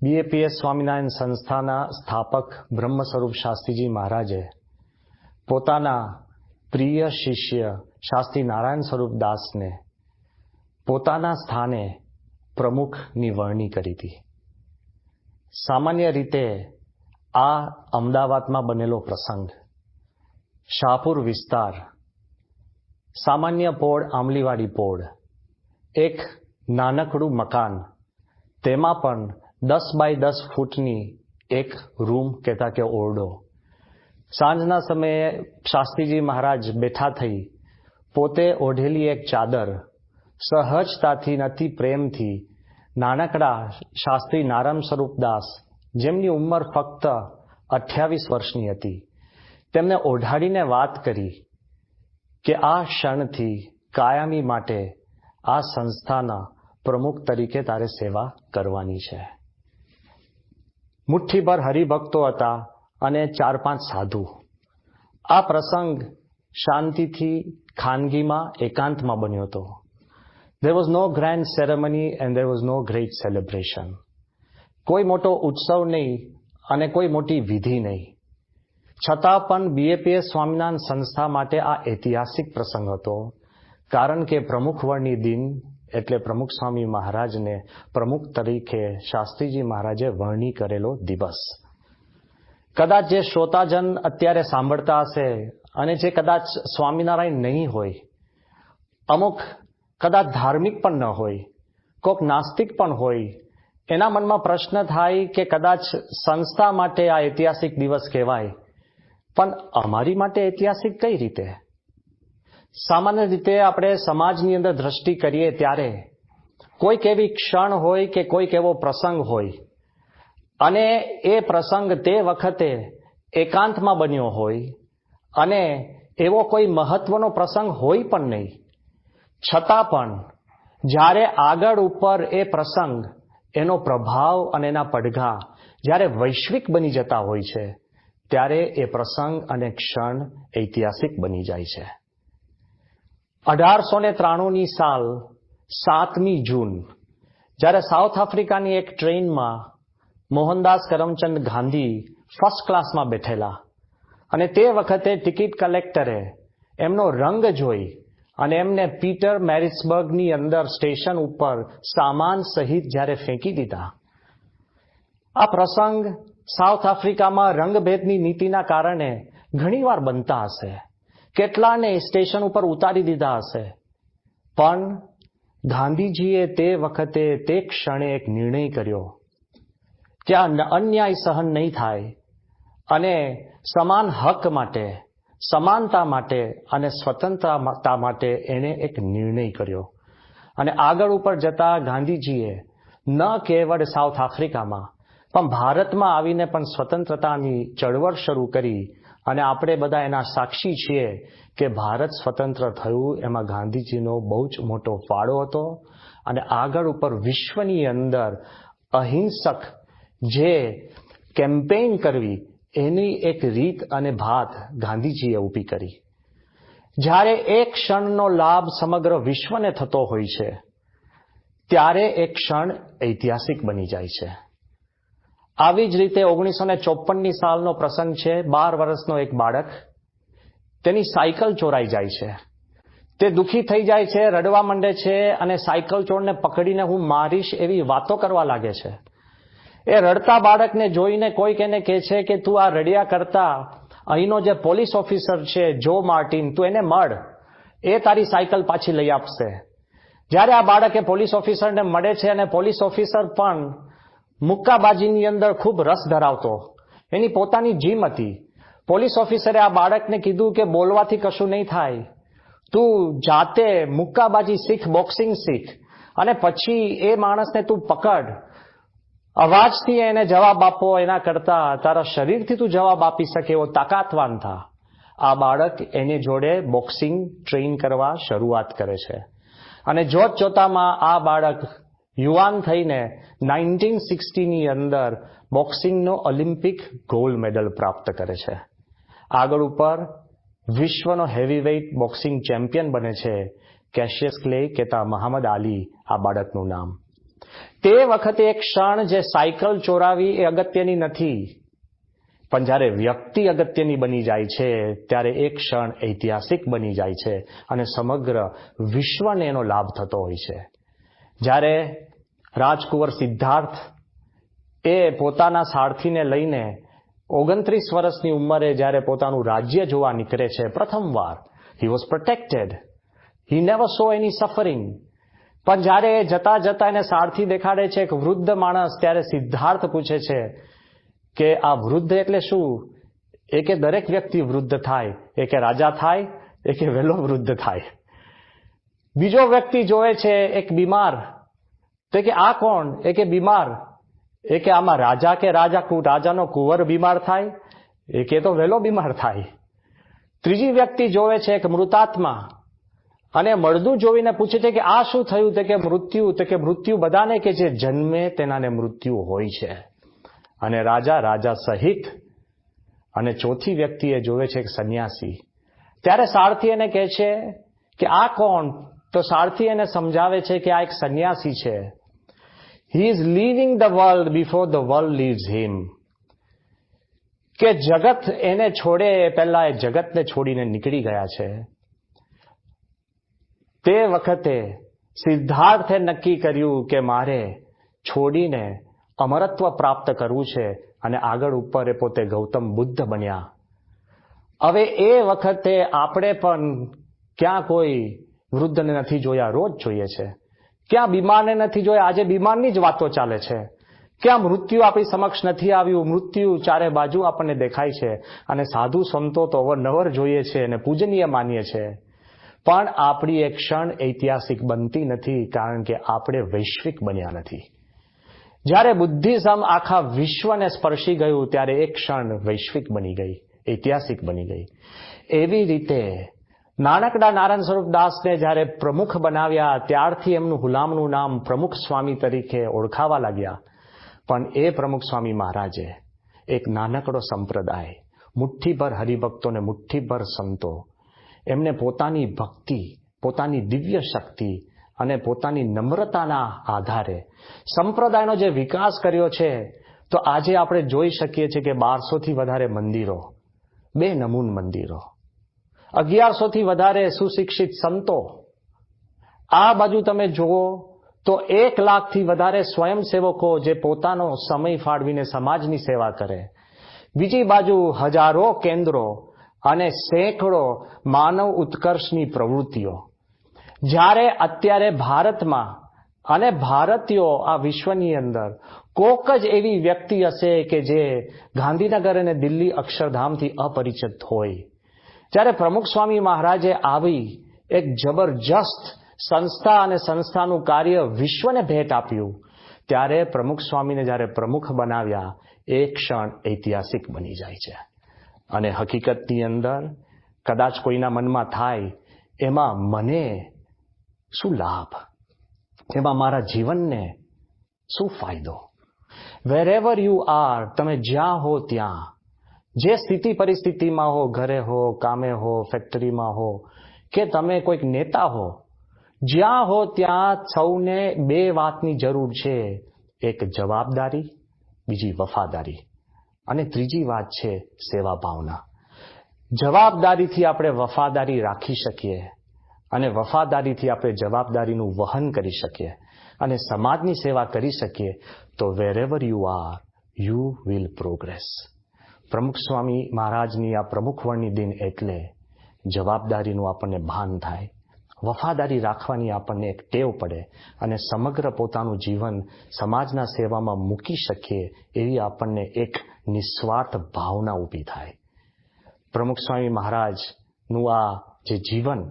BAPS Swaminarayan સંસ્થાના સ્થાપક બ્રહ્મ સ્વરૂપ શાસ્ત્રીજી મહારાજે પોતાના પ્રિય શિષ્ય શાસ્ત્રી નારાયણ સ્વરૂપ દાસને પોતાના સ્થાને પ્રમુખની વરણી કરી હતી. સામાન્ય રીતે આ અમદાવાદમાં બનેલો પ્રસંગ, શાહપુર વિસ્તાર, સામાન્ય પોળ, આંબલીવાડી પોળ, એક નાનકડું મકાન, તેમાં પણ 10 બાય 10 ફૂટની એક રૂમ કહેતા કે ઓરડો. સાંજના સમયે શાસ્ત્રીજી મહારાજ બેઠા થઈ પોતે ઓઢેલી એક ચાદર સહજતાથી અતિ પ્રેમથી નાનકડા શાસ્ત્રી નારાયણ સ્વરૂપદાસ, જેમની ઉંમર ફક્ત 28 વર્ષની હતી, તેમને ઓઢાડીને વાત કરી કે આ ક્ષણથી કાયમી માટે આ સંસ્થાના પ્રમુખ તરીકે તારે સેવા કરવાની છે. મુઠ્ઠીભર હરિભક્તો હતા અને 4-5 સાધુ. આ પ્રસંગ શાંતિથી ખાનગીમાં એકાંતમાં બન્યો હતો. There was no grand ceremony and there was no great celebration. કોઈ મોટો ઉત્સવ નહીં અને કોઈ મોટી વિધિ નહીં. છતાં પણ બીએપીએસ સ્વામિનારાયણ સંસ્થા માટે આ ઐતિહાસિક પ્રસંગ હતો, કારણ કે પ્રમુખ વરણી દિન એટલે પ્રમુખ સ્વામી મહારાજને પ્રમુખ તરીકે શાસ્ત્રીજી મહારાજે વરણી કરેલો દિવસ. કદાચ જે શ્રોતાજન અત્યારે સાંભળતા હશે અને જે કદાચ સ્વામિનારાયણ નહીં હોય, અમુક કદાચ ધાર્મિક પણ ન હોય, કોઈક નાસ્તિક પણ હોય, એના મનમાં પ્રશ્ન થાય કે કદાચ સંસ્થા માટે આ ઐતિહાસિક દિવસ કહેવાય, પણ અમારી માટે ઐતિહાસિક કઈ રીતે? સામાન્ય રીતે આપણે સમાજની અંદર દ્રષ્ટિ કરીએ ત્યારે કોઈક એવી ક્ષણ હોય કે કોઈક એવો પ્રસંગ હોય અને એ પ્રસંગ તે વખતે એકાંતમાં બન્યો હોય અને એવો કોઈ મહત્વનો પ્રસંગ હોય પણ નહીં, છતાં પણ જ્યારે આગળ ઉપર એ પ્રસંગ, એનો પ્રભાવ અને એના પડઘા જ્યારે વૈશ્વિક બની જતા હોય છે, ત્યારે એ પ્રસંગ અને ક્ષણ ઐતિહાસિક બની જાય છે. 1893ની સાલ 7મી જૂન, જ્યારે સાઉથ આફ્રિકાની એક ટ્રેનમાં મોહનદાસ કરમચંદ ગાંધી ફર્સ્ટ ક્લાસમાં બેઠેલા અને તે વખતે ટિકિટ કલેક્ટરે એમનો રંગ જોઈ અને એમને પીટર મેરિટ્સબર્ગની અંદર સ્ટેશન ઉપર સામાન સહિત જ્યારે ફેંકી દીધા. આ પ્રસંગ સાઉથ આફ્રિકામાં રંગભેદની નીતિના કારણે ઘણીવાર બનતા હશે, કેટલાને સ્ટેશન ઉપર ઉતારી દીધા હશે, પણ ગાંધીજીએ તે વખતે તે ક્ષણે એક નિર્ણય કર્યો કે આ અન્યાય સહન નહીં થાય અને સમાન હક માટે, સમાનતા માટે અને સ્વતંત્રતા માટે એણે એક નિર્ણય કર્યો. અને આગળ ઉપર જતા ગાંધીજીએ ન કેવળ સાઉથ આફ્રિકામાં પણ ભારતમાં આવીને પણ સ્વતંત્રતાની ચળવળ શરૂ કરી અને આપણે બધા એના સાક્ષી છીએ કે ભારત સ્વતંત્ર થયું એમાં ગાંધીજીનો બહુ જ મોટો ફાળો હતો. અને આગળ ઉપર વિશ્વની અંદર અહિંસક જે કેમ્પેઇન કરવી એની એક રીત અને ભાત ગાંધીજીએ ઊભી કરી. જ્યારે એક ક્ષણનો લાભ સમગ્ર વિશ્વને થતો હોય છે, ત્યારે એક ક્ષણ ઐતિહાસિક બની જાય છે. આવી જ રીતે 1954ની સાલનો પ્રસંગ છે. 12 વર્ષનો એક બાળક, તેની સાયકલ ચોરાઈ જાય છે. તે દુઃખી થઈ જાય છે, રડવા માંડે છે અને સાયકલ ચોરને પકડીને હું મારીશ એવી વાતો કરવા લાગે છે. એ રડતા બાળકને જોઈને કોઈક એને કહે છે કે તું આ રડ્યા કરતા અહીંનો જે પોલીસ ઓફિસર છે જો માર્ટિન, તું એને મળ, એ તારી સાયકલ પાછી લઈ આપશે. જ્યારે આ બાળકે પોલીસ ઓફિસરને મળે છે અને પોલીસ ઓફિસર પણ મુક્કાબાજીની અંદર ખૂબ રસ ધરાવતો, એની પોતાની જીમ હતી. પોલીસ ઓફિસરે આ બાળકને કીધું કે બોલવાથી કશું નહીં થાય, તું જાતે મુક્કાબાજી શીખ, બોક્સિંગ શીખ અને પછી એ માણસને તું પકડ. અવાજથી એને જવાબ આપો એના કરતા તારા શરીરથી તું જવાબ આપી શકે એવો તાકાતવાન થા. આ બાળક એની જોડે બોક્સિંગ ટ્રેન કરવા શરૂઆત કરે છે અને જોત જોતામાં આ બાળક યુવાન થઈને 1960ની અંદર બોક્સિંગનો ઓલિમ્પિક ગોલ્ડ મેડલ પ્રાપ્ત કરે છે. આગળ ઉપર વિશ્વનો હેવીવેઇટ બોક્સિંગ ચેમ્પિયન બને છે. કેશિયસ ક્લે કહેતા મહમ્મદ આલી આ બાળકનું નામ. તે વખતે એક ક્ષણ જે સાયકલ ચોરાવી એ અગત્યની નથી, પણ જ્યારે વ્યક્તિ અગત્યની બની જાય છે ત્યારે એક ક્ષણ ઐતિહાસિક બની જાય છે અને સમગ્ર વિશ્વને એનો લાભ થતો હોય છે. જ્યારે રાજકુંવર સિદ્ધાર્થ એ પોતાના સારથીને લઈને 29 વર્ષની ઉંમરે જ્યારે પોતાનું રાજ્ય જોવા નીકળે છે પ્રથમવાર, he was protected, he never so any suffering. પણ જ્યારે જતા જતા એને સારથી દેખાડે છે એક વૃદ્ધ માણસ, ત્યારે સિદ્ધાર્થ પૂછે છે કે આ વૃદ્ધ એટલે શું? એ કે દરેક વ્યક્તિ વૃદ્ધ થાય, એ કે રાજા થાય, એ કે વહેલો વૃદ્ધ થાય. બીજો વ્યક્તિ જોવે છે એક બીમાર, તો કે આ કોણ? એ કે બીમાર. એ કે આમાં રાજા કે રાજાનો કુંવર બીમાર થાય? એ કે તો વહેલો બીમાર થાય. ત્રીજી વ્યક્તિ જોવે છે એક મૃતાત્મા, અને મળદું જોઈને પૂછે છે કે આ શું થયું? તો કે મૃત્યુ. તો કે મૃત્યુ બધાને કે જે જન્મે તેનાને મૃત્યુ હોય છે, અને રાજા સહિત. અને ચોથી વ્યક્તિ એ જોવે છે એક સંન્યાસી. ત્યારે સારથી એને કહે છે કે આ કોણ? તો સારથી એને સમજાવે છે કે આ એક સંન્યાસી છે. He is living the world before the world leaves him. કે જગત એને છોડે એ પહેલા એ જગતને છોડીને નીકળી ગયા છે. તે વખતે સિદ્ધાર્થે નક્કી કર્યું કે મારે છોડીને અમરત્વ પ્રાપ્ત કરવું છે, અને આગળ ઉપર એ પોતે ગૌતમ બુદ્ધ બન્યા. હવે એ વખતે આપણે પણ ક્યાં કોઈ વૃદ્ધને નથી જોયા? રોજ જોઈએ છે. ક્યાં બીમારને નથી જોયા? આજે બીમારની જ વાતો ચાલે છે. ક્યાં મૃત્યુ આપણી સમક્ષ નથી આવ્યું? મૃત્યુ ચારે બાજુ આપણને દેખાય છે, અને સાધુ સંતો તો અવરનવર જોઈએ છે અને પૂજનીય માનીએ છે. પણ આપણી એક ક્ષણ ઐતિહાસિક બનતી નથી, કારણ કે આપણે વૈશ્વિક બન્યા નથી. જ્યારે બુદ્ધિઝમ આખા વિશ્વને સ્પર્શી ગયું ત્યારે એક ક્ષણ વૈશ્વિક બની ગઈ, ઐતિહાસિક બની ગઈ. એવી રીતે નાનકડા નારાયણ સ્વરૂપ દાસને જ્યારે પ્રમુખ બનાવ્યા ત્યારથી એમનું હુલામનું નામ પ્રમુખ સ્વામી તરીકે ઓળખાવા લાગ્યા. પણ એ પ્રમુખ સ્વામી મહારાજે એક નાનકડો સંપ્રદાય, મુઠ્ઠીભર હરિભક્તોને, મુઠ્ઠીભર સંતો, એમને પોતાની ભક્તિ, પોતાની દિવ્ય શક્તિ અને પોતાની નમ્રતાના આધારે સંપ્રદાયનો જે વિકાસ કર્યો છે. તો આજે આપણે જોઈ શકીએ છીએ કે 1200થી વધારે મંદિરો, 2 નમૂન મંદિરો, 1100થી વધારે સુશિક્ષિત સંતો. આ બાજુ તમે જુઓ તો 1 લાખથી વધારે સ્વયંસેવકો જે પોતાનો સમય ફાળવીને સમાજની સેવા કરે. બીજી બાજુ હજારો કેન્દ્રો અને સેંકડો માનવ ઉત્કર્ષની પ્રવૃત્તિઓ. જ્યારે અત્યારે ભારતમાં અને ભારતીયો આ વિશ્વની અંદર કોક જ એવી વ્યક્તિ હશે કે જે ગાંધીનગર અને દિલ્હી અક્ષરધામથી અપરિચિત હોય. જ્યારે પ્રમુખ સ્વામી મહારાજે આવી એક જબરજસ્ત સંસ્થા અને સંસ્થાનું કાર્ય વિશ્વને ભેટ આપ્યું, ત્યારે પ્રમુખ સ્વામીને જ્યારે પ્રમુખ બનાવ્યા, એક ક્ષણ ઐતિહાસિક બની જાય છે. અને હકીકતની અંદર કદાચ કોઈના મનમાં થાય, એમાં મને શું લાભ? એમાં મારા જીવનને શું ફાયદો? વેરેવર યુ આર, તમે જ્યાં હો ત્યાં, જે સ્થિતિ પરિસ્થિતિમાં હો, ઘરે હો, કામે હો, ફેક્ટરીમાં હો, કે તમે કોઈક નેતા હો, જ્યાં હો ત્યાં સૌને 2 વાતની જરૂર છે. એક જવાબદારી, બીજી વફાદારી, અને ત્રીજી વાત છે સેવા ભાવના. જવાબદારીથી આપણે વફાદારી રાખી શકીએ, અને વફાદારીથી આપણે જવાબદારીનું વહન કરી શકીએ, અને સમાજની સેવા કરી શકીએ, તો વેરેવર you are you will progress. પ્રમુખ સ્વામી મહારાજની આ પ્રમુખવરની દિન એટલે જવાબદારીનું આપણને ભાન થાય, વફાદારી રાખવાની આપણને એક ટેવ પડે, અને સમગ્ર પોતાનું જીવન સમાજના સેવામાં મૂકી શકીએ એવી આપણને એક નિસ્વાર્થ ભાવના ઊભી થાય. પ્રમુખ સ્વામી મહારાજનું આ જે જીવન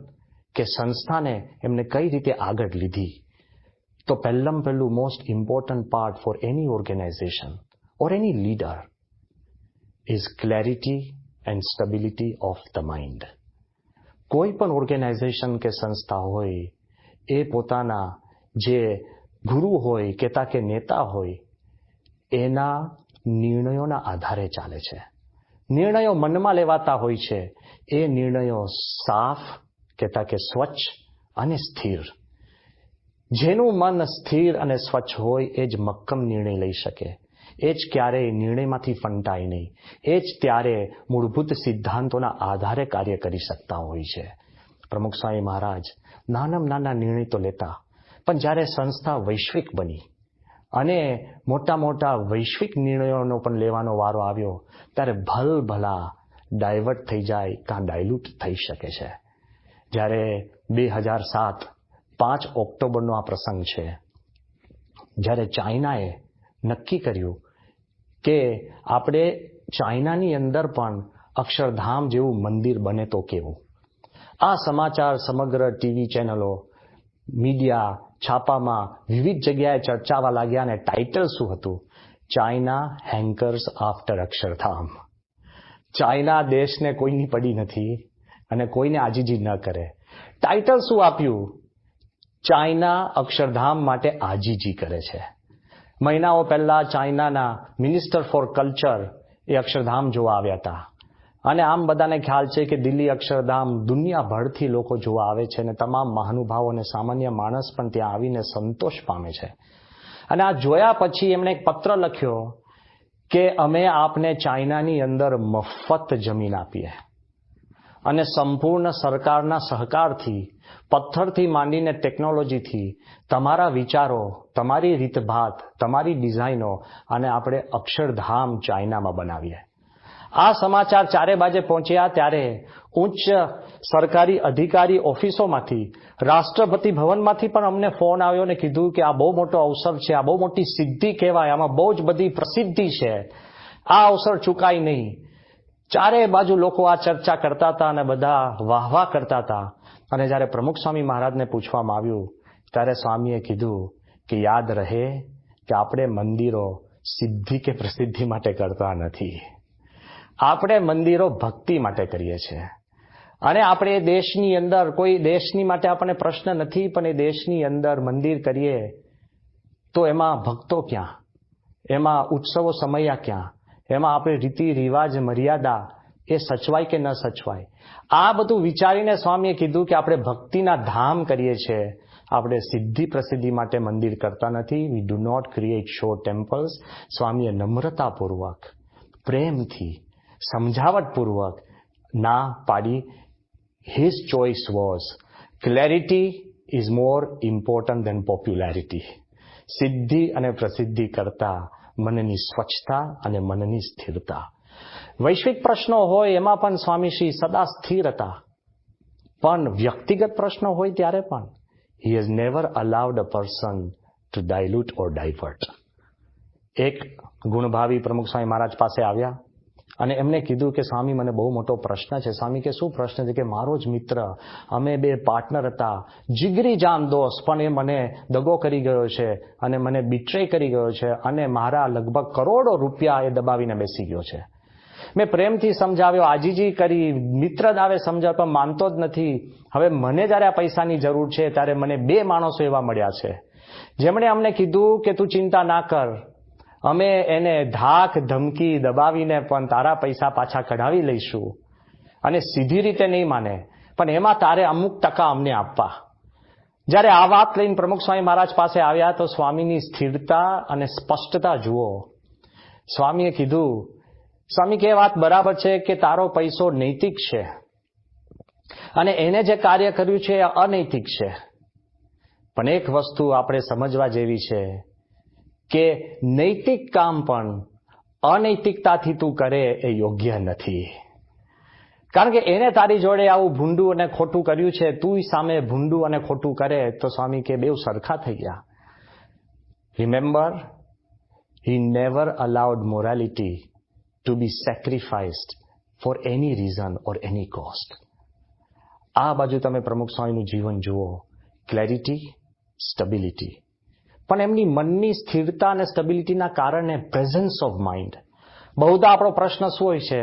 કે સંસ્થાને એમને કઈ રીતે આગળ લીધી, તો પહેલું most important part for any organisation or any leader is clarity and stability of the mind. કોઈ પણ ઓર્ગેનાઇઝેશન કે સંસ્થા હોય, એ પોતાના જે ગુરુ હોય કેતા કે નેતા હોય, એના નિર્ણયોના આધારે ચાલે છે. નિર્ણયો મનમાં લેવાતા હોય છે. એ નિર્ણયો સાફ, કહેતા કે સ્વચ્છ અને સ્થિર. જેનું મન સ્થિર અને સ્વચ્છ હોય એ જ મક્કમ નિર્ણય લઈ શકે, એ જ ક્યારેય નિર્ણયમાંથી ફંટાય નહીં, એ જ ત્યારે મૂળભૂત સિદ્ધાંતોના આધારે કાર્ય કરી શકતા હોય છે. પ્રમુખ સ્વામી મહારાજ નાનામાં નાના નિર્ણય તો લેતા, પણ જ્યારે સંસ્થા વૈશ્વિક બની અને મોટા મોટા વૈશ્વિક નિર્ણયોનો પણ લેવાનો વારો આવ્યો ત્યારે ભલભલા ડાયવર્ટ થઈ જાય કાં ડાયલ્યુટ થઈ શકે છે. જ્યારે 2007 5 ઓક્ટોબરનો આ પ્રસંગ છે, જ્યારે ચાઇનાએ નક્કી કર્યું કે આપણે ચાઇનાની અંદર પણ અક્ષરધામ જેવું મંદિર બને તો કેવું. આ સમાચાર સમગ્ર ટીવી ચેનલો, મીડિયા, છાપામાં વિવિધ જગ્યાએ ચર્ચાવા લાગ્યા અને ટાઇટલ શું હતું? China hankers after Akshardham. China દેશને કોઈની પડી નથી અને કોઈને આજીજી ન કરે. ટાઇટલ શું આપ્યું? ચાઇના અક્ષરધામ માટે આજીજી કરે છે. મહિનાઓ પહેલા ચાઇનાના મિનિસ્ટર ફોર કલ્ચર એ અક્ષરધામ જોવા આવ્યા હતા અને આમ બધાને ખ્યાલ છે કે દિલ્હી અક્ષરધામ દુનિયાભરથી લોકો જોવા આવે છે અને તમામ મહાનુભાવો અને સામાન્ય માણસ પણ ત્યાં આવીને સંતોષ પામે છે. અને આ જોયા પછી એમણે એક પત્ર લખ્યો કે અમે આપને ચાઇનાની અંદર મફત જમીન આપીએ અને સંપૂર્ણ સરકારના સહકારથી, પથ્થરથી માંડીને ટેકનોલોજીથી તમારા વિચારો, તમારી રીતભાત, તમારી ડિઝાઇનો અને આપણે અક્ષરધામ ચાઇનામાં બનાવીએ. આ સમાચાર ચારે બાજે પહોંચ્યા ત્યારે ઉચ્ચ સરકારી અધિકારી ઓફિસોમાંથી, રાષ્ટ્રપતિ ભવનમાંથી પણ અમને ફોન આવ્યો અને કીધું કે આ બહુ મોટો અવસર છે, આ બહુ મોટી સિદ્ધિ કહેવાય, આમાં બહુ જ બધી પ્રસિદ્ધિ છે, આ અવસર ચૂકાય નહીં. ચારે બાજુ લોકો આ ચર્ચા કરતા હતા અને બધા વાહવાહ કરતા હતા. અને જ્યારે પ્રમુખ સ્વામી મહારાજને પૂછવામાં આવ્યું ત્યારે સ્વામીએ કીધું કે યાદ રહે કે આપણે મંદિરો સિદ્ધિ કે પ્રસિદ્ધિ માટે કરતા નથી, આપણે મંદિરો ભક્તિ માટે કરીએ છીએ. અને આપણે દેશની અંદર, કોઈ દેશની માટે આપણને પ્રશ્ન નથી, પણ એ દેશની અંદર મંદિર કરીએ તો એમાં ભક્તો ક્યાં, એમાં ઉત્સવો સમયા ક્યાં, એમાં આપણે રીતિ રિવાજ મર્યાદા એ સચવાય કે ન સચવાય. આ બધું વિચારીને સ્વામીએ કીધું કે આપણે ભક્તિના ધામ કરીએ છીએ, આપણે સિદ્ધિ પ્રસિદ્ધિ માટે મંદિર કરતા નથી. We do not create show temples. સ્વામીએ નમ્રતાપૂર્વક, પ્રેમથી, સમજાવટપૂર્વક ના પાડી. His choice was clarity is more important than popularity. સિદ્ધિ અને પ્રસિદ્ધિ કરતા મનની સ્વચ્છતા અને મનની સ્થિરતા. વૈશ્વિક પ્રશ્નો હોય એમાં પણ સ્વામીશ્રી સદા સ્થિર હતા, પણ વ્યક્તિગત પ્રશ્નો હોય ત્યારે પણ he has never allowed a person to dilute or divert. એક ગુણભાવી પ્રમુખ સ્વામી મહારાજ પાસે આવ્યા અને એમને કીધું કે સ્વામી મને બહુ મોટો પ્રશ્ન છે. સ્વામી કે શું પ્રશ્ન છે? કે મારો જ મિત્ર, અમે બે પાર્ટનર હતા, જીગરી જાન દોસ્ત, પણ એ મને દગો કરી ગયો છે અને મને બિટ્રે કરી ગયો છે અને મારા લગભગ કરોડો રૂપિયા એ દબાવીને બેસી ગયો છે. મેં પ્રેમથી સમજાવ્યો, આજીજી કરી, મિત્ર દાવે સમજાવ્યો, પણ માનતો જ નથી. હવે મને જ્યારે આ પૈસાની જરૂર છે ત્યારે મને બે માણસો એવા મળ્યા છે જેમણે અમને કીધું કે તું ચિંતા ના કર, અમે એને ધાક ધમકી દબાવીને પણ તારા પૈસા પાછા કઢાવી લઈશું અને સીધી રીતે નહીં માને, પણ એમાં તારે અમુક ટકા અમને આપવા. જ્યારે આ વાત લઈને પ્રમુખ સ્વામી મહારાજ પાસે આવ્યા તો સ્વામીની સ્થિરતા અને સ્પષ્ટતા જુઓ. સ્વામીએ કીધું, સ્વામી કે વાત બરાબર છે કે તારો પૈસો નૈતિક છે અને એને જે કાર્ય કર્યું છે એ અનૈતિક છે, પણ એક વસ્તુ આપણે સમજવા જેવી છે કે નૈતિક કામ પણ અનૈતિકતાથી તું કરે એ યોગ્ય નથી. કારણ કે એને તારી જોડે આવું ભૂંડું અને ખોટું કર્યું છે, તું સામે ભૂંડું અને ખોટું કરે તો સ્વામી કે બેઉ સરખા થઈ ગયા. Remember, he never allowed morality to be sacrificed for any reason or any cost. આ બાજુ તમે પ્રમુખ સ્વામીનું જીવન જુઓ, ક્લેરિટી, સ્ટેબિલિટી, પણ એમની મનની સ્થિરતા અને સ્ટેબિલિટીના કારણે પ્રેઝન્સ ઓફ માઇન્ડ. બહુધા આપણો પ્રશ્ન શું હોય છે?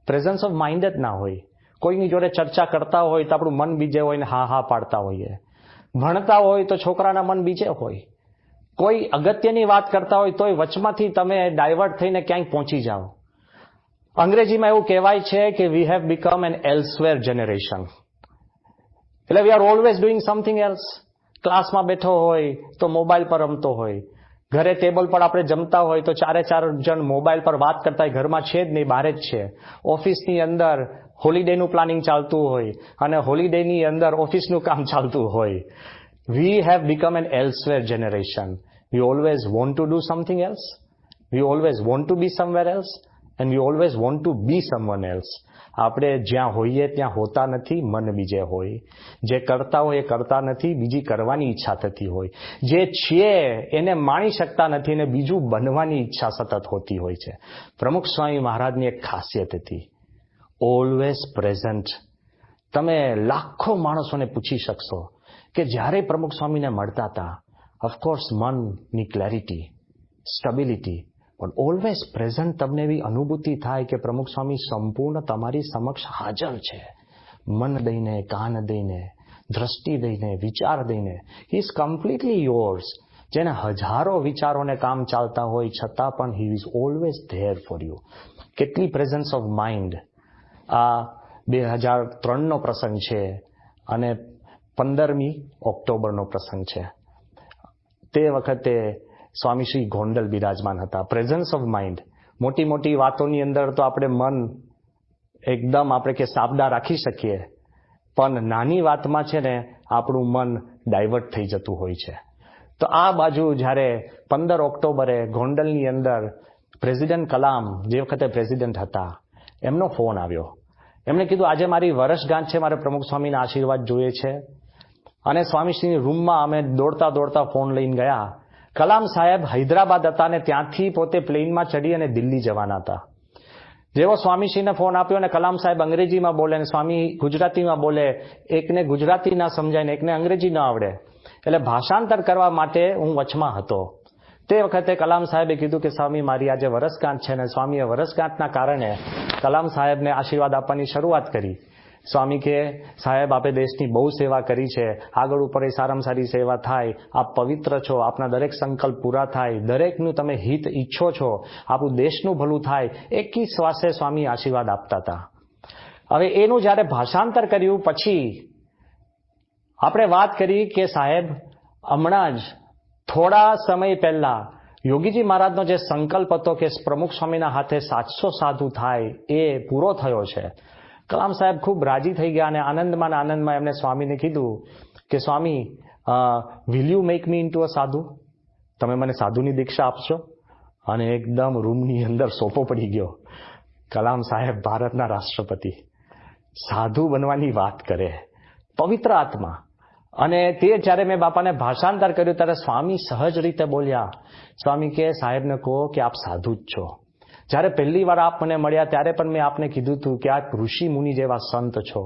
પ્રેઝન્સ ઓફ માઇન્ડ જ ના હોય. કોઈની જોડે ચર્ચા કરતા હોય તો આપણું મન બીજે હોય ને હા હા પાડતા હોઈએ. ભણતા હોય તો છોકરાના મન બીજે હોય. કોઈ અગત્યની વાત કરતા હોય તોય વચમાંથી તમે ડાયવર્ટ થઈને ક્યાંક પહોંચી જાઓ. અંગ્રેજીમાં એવું કહેવાય છે કે we have become an elsewhere generation. એટલે we are always doing something else. ક્લાસમાં બેઠો હોય તો મોબાઈલ પર રમતો હોય, ઘરે ટેબલ પર આપણે જમતા હોય તો 4 જણ મોબાઈલ પર વાત કરતા હોય, ઘરમાં છે જ નહીં, બહાર જ છે. ઓફિસની અંદર હોલિડેનું પ્લાનિંગ ચાલતું હોય અને હોલિડેની અંદર ઓફિસનું કામ ચાલતું હોય. We have become an elsewhere generation. We always want to do something else. We always want to be somewhere else. And we always want to be someone else. આપણે જ્યાં હોઈએ ત્યાં હોતા નથી, મન બીજે હોય. જે કરતા હોય એ કરતા નથી, બીજી કરવાની ઈચ્છા થતી હોય. જે છીએ એને માણી શકતા નથી અને બીજું બનવાની ઈચ્છા સતત હોતી હોય છે. પ્રમુખ સ્વામી મહારાજની એક ખાસિયત હતી, ઓલવેઝ પ્રેઝન્ટ. તમે લાખો માણસોને પૂછી શકશો કે જ્યારે પ્રમુખ સ્વામીને મળતા હતા, ઓફકોર્સ મનની ક્લેરિટી, સ્ટેબિલિટી, પણ ઓલવેઝ પ્રેઝન્ટ. તમને એવી અનુભૂતિ થાય કે પ્રમુખ સ્વામી સંપૂર્ણ તમારી સમક્ષ હાજર છે, મન દઈને, કાન દઈને, દ્રષ્ટિ દઈને, વિચાર દઈને. He is completely yours. જેને હજારો વિચારોને કામ ચાલતા હોય છતાં પણ he is always there for you. કેટલી પ્રેઝન્સ ઓફ માઇન્ડ. આ 2003નો પ્રસંગ છે અને 15મી ઓક્ટોબરનો પ્રસંગ છે. તે વખતે સ્વામી શ્રી ગોંડલ બિરાજમાન હતા. Presence of mind. મોટી મોટી વાતોની અંદર તો આપણે મન એકદમ આપણે કે સાબદા રાખી શકીએ, પણ નાની વાતમાં છે ને આપણું મન ડાયવર્ટ થઈ જતું હોય છે. તો આ બાજુ જ્યારે 15 ઓક્ટોબરે ગોંડલની અંદર પ્રેસિડેન્ટ કલામ, જે વખતે પ્રેસિડેન્ટ હતા, એમનો ફોન આવ્યો. એમણે કીધું આજે મારી વર્ષગાંઠ છે, મારે પ્રમુખ સ્વામીના આશીર્વાદ જોઈએ છે. અને સ્વામીશ્રીની રૂમમાં અમે દોડતા દોડતા ફોન લઈને ગયા. કલામ સાહેબ હૈદરાબાદ હતા અને ત્યાંથી પોતે પ્લેનમાં ચડી અને દિલ્હી જવાના હતા. જેવો સ્વામીશ્રીને ફોન આપ્યો અને કલામ સાહેબ અંગ્રેજીમાં બોલે અને સ્વામી ગુજરાતીમાં બોલે, એકને ગુજરાતી ના સમજાય ને એકને અંગ્રેજી ના આવડે, એટલે ભાષાંતર કરવા માટે હું વચમાં હતો. તે વખતે કલામ સાહેબે કીધું કે સ્વામી મારી આજે વરસગાંઠ છે. ને સ્વામીએ વરસગાંઠના કારણે કલામ સાહેબને આશીર્વાદ આપવાની શરૂઆત કરી. સ્વામી કે સાહેબ આપે દેશની બહુ સેવા કરી છે, આગળ ઉપર એ સારામાં સારી સેવા થાય, આપ પવિત્ર છો, આપના દરેક સંકલ્પ પૂરા થાય, દરેકનું તમે હિત ઈચ્છો છો, આપણું દેશનું ભલું થાય. એકી શ્વાસે સ્વામી આશીર્વાદ આપતા હતા. હવે એનું જ્યારે ભાષાંતર કર્યું પછી આપણે વાત કરી કે સાહેબ હમણાં જ થોડા સમય પહેલા યોગીજી મહારાજનો જે સંકલ્પ હતો કે પ્રમુખ સ્વામીના હાથે 700 સાધુ થાય એ પૂરો થયો છે. કલામ સાહેબ ખૂબ રાજી થઈ ગયા અને આનંદમાં એમને સ્વામીને કીધું કે Swami will you make me into a sadhu? તમે મને સાધુની દીક્ષા આપશો? અને એકદમ રૂમની અંદર સોપો પડી ગયો. કલામ સાહેબ ભારતના રાષ્ટ્રપતિ સાધુ બનવાની વાત કરે, પવિત્ર આત્મા. અને તે જ્યારે મેં બાપાને ભાષાંતર કર્યું ત્યારે સ્વામી સહજ રીતે બોલ્યા. સ્વામી કે સાહેબને કહો કે આપ સાધુ જ છો. જ્યારે પહેલી વાર આપ મને મળ્યા ત્યારે પણ મેં આપને કીધું હતું કે આપ ઋષિ મુનિ જેવા સંત છો,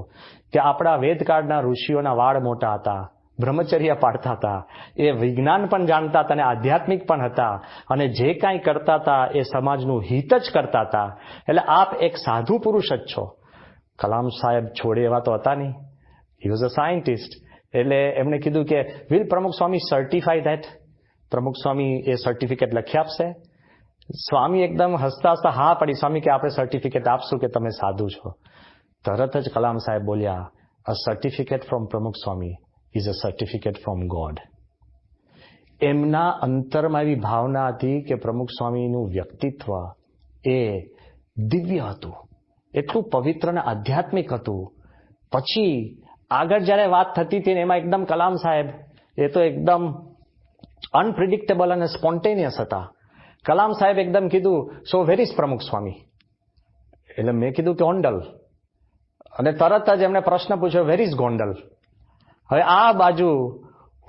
કે આપણા વેદકાળના ઋષિઓના વાળ મોટા હતા, બ્રહ્મચર્ય પાડતા હતા, એ વિજ્ઞાન પણ જાણતા હતા અને આધ્યાત્મિક પણ હતા, અને જે કાંઈ કરતા હતા એ સમાજનું હિત જ કરતા હતા. એટલે આપ એક સાધુ પુરુષ જ છો. કલામ સાહેબ છોડે એવા તો હતા નહીં. He was a scientist. એટલે એમણે કીધું કે વિલ પ્રમુખ સ્વામી સર્ટિફાઈ ધેટ? પ્રમુખ સ્વામી એ સર્ટિફિકેટ લખી આપશે? સ્વામી એકદમ હસતા હસતા હા પડી. સ્વામી કે આપણે સર્ટિફિકેટ આપશું કે તમે સાધુ છો. તરત જ કલામ સાહેબ બોલ્યા, અ certificate from Pramukh Swami is a certificate from God. એમના અંતરમાં એવી ભાવના હતી કે પ્રમુખ સ્વામીનું વ્યક્તિત્વ એ દિવ્ય હતું, એટલું પવિત્ર અને આધ્યાત્મિક હતું. પછી આગળ જ્યારે વાત થતી હતી એમાં એકદમ કલામ સાહેબ એ તો એકદમ અનપ્રિડિક્ટેબલ અને સ્પોન્ટેનિયસ હતા. કલામ સાહેબ એકદમ કીધું, સો વેર ઇઝ પ્રમુખ સ્વામી? એટલે મેં કીધું કે ગોંડલ. અને તરત જ એમણે પ્રશ્ન પૂછ્યો, વેર ઇઝ ગોંડલ? હવે આ બાજુ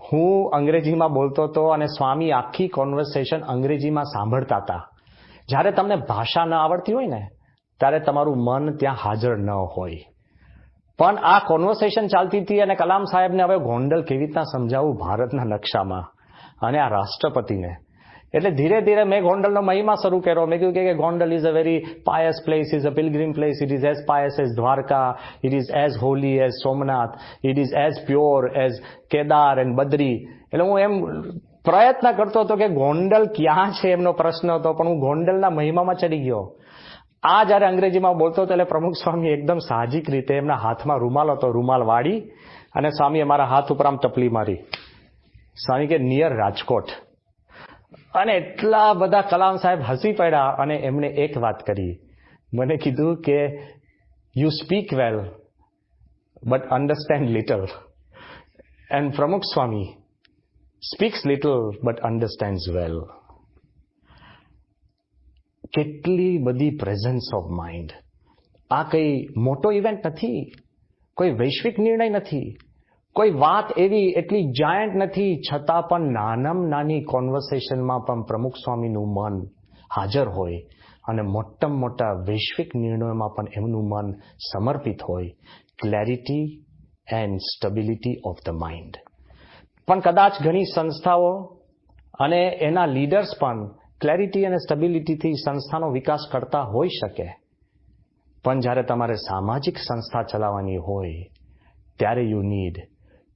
હું અંગ્રેજીમાં બોલતો હતો અને સ્વામી આખી કોન્વર્સેશન અંગ્રેજીમાં સાંભળતા હતા. જ્યારે તમને ભાષા ન આવડતી હોય ને ત્યારે તમારું મન ત્યાં હાજર ન હોય. પણ આ કોન્વર્સેશન ચાલતી હતી અને કલામ સાહેબને હવે ગોંડલ કેવી રીતના સમજાવવું ભારતના નકશામાં અને આ રાષ્ટ્રપતિને. એટલે ધીરે ધીરે મેં ગોંડલનો મહિમા શરૂ કર્યો. મેં કહ્યું કે Gondal is a very pious place, is a pilgrim place, it is as pious as Dwarka, it is as holy as Somnath, it is as pure as Kedar and Badri. એટલે હું એમ પ્રયત્ન કરતો હતો કે ગોંડલ ક્યાં છે એમનો પ્રશ્ન હતો, પણ હું ગોંડલના મહિમામાં ચડી ગયો. આ જયારે અંગ્રેજીમાં બોલતો હતો એટલે પ્રમુખ સ્વામી એકદમ સાહજિક રીતે એમના હાથમાં રૂમાલ હતો, રૂમાલ વાળી અને સ્વામીએ મારા હાથ ઉપર આમ ટપલી મારી સ્વામી કે નિયર રાજકોટ. અને એટલા બધા કલામ સાહેબ હસી પડ્યા અને એમણે એક વાત કરી. મને કીધું કે you speak well but understand little, and પ્રમુખ સ્વામી સ્પીક્સ લિટલ બટ અન્ડરસ્ટેન્ડ્સ વેલ. કેટલી બધી પ્રેઝન્સ ઓફ માઇન્ડ. આ કઈ મોટો ઇવેન્ટ નથી, કોઈ વૈશ્વિક નિર્ણય નથી, કોઈ વાત એવી એટલી જાયન્ટ નથી, છતાં પણ નાનામાં નાની કોન્વર્સેશનમાં પણ પ્રમુખ સ્વામીનું મન હાજર હોય અને મોટામાં મોટા વૈશ્વિક નિર્ણયોમાં પણ એમનું મન સમર્પિત હોય. Clarity and stability of the mind. પણ કદાચ ઘણી સંસ્થાઓ અને એના લીડર્સ પણ ક્લેરિટી અને સ્ટેબિલિટીથી સંસ્થાનો વિકાસ કરતા હોઈ શકે, પણ જ્યારે તમારે સામાજિક સંસ્થા ચલાવવાની હોય ત્યારે you need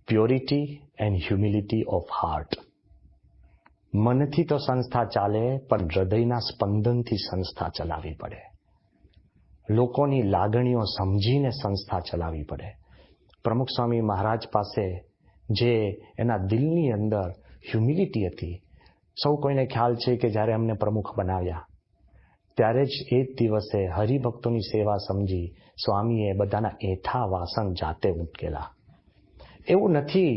purity and humility of heart. મનથી તો સંસ્થા ચાલે, પણ હૃદયના સ્પંદનથી સંસ્થા ચલાવવી પડે. લોકોની લાગણીઓ સમજીને સંસ્થા ચલાવવી પડે. પ્રમુખ સ્વામી મહારાજ પાસે જે એના દિલની અંદર હ્યુમિલિટી હતી, સૌ કોઈને ખ્યાલ છે કે જ્યારે અમને પ્રમુખ બનાવ્યા ત્યારે જ એ જ દિવસે હરિભક્તોની સેવા સમજી સ્વામીએ બધાના એઠા વાસણ જાતે ઉટકેલા. એવું નથી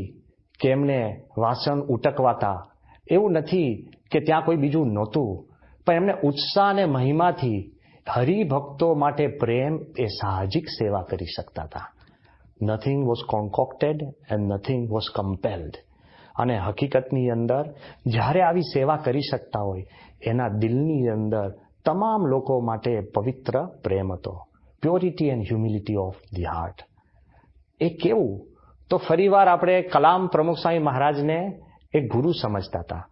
કે એમને વાસણ ઉટકવાતા, એવું નથી કે ત્યાં કોઈ બીજું નહોતું, પણ એમને ઉત્સાહ અને મહિમાથી હરિભક્તો માટે પ્રેમ એ સાહજિક સેવા કરી શકતા હતા. Nothing was concocted and nothing was compelled. અને હકીકતની અંદર જ્યારે આવી સેવા કરી શકતા હોય એના દિલની અંદર તમામ લોકો માટે પવિત્ર પ્રેમ હતો. Purity and humility of the heart. એ કેવું? તો ફરીવાર આપણે કલામ પ્રમુખ સ્વામી મહારાજને એક ગુરુ સમજતા હતા.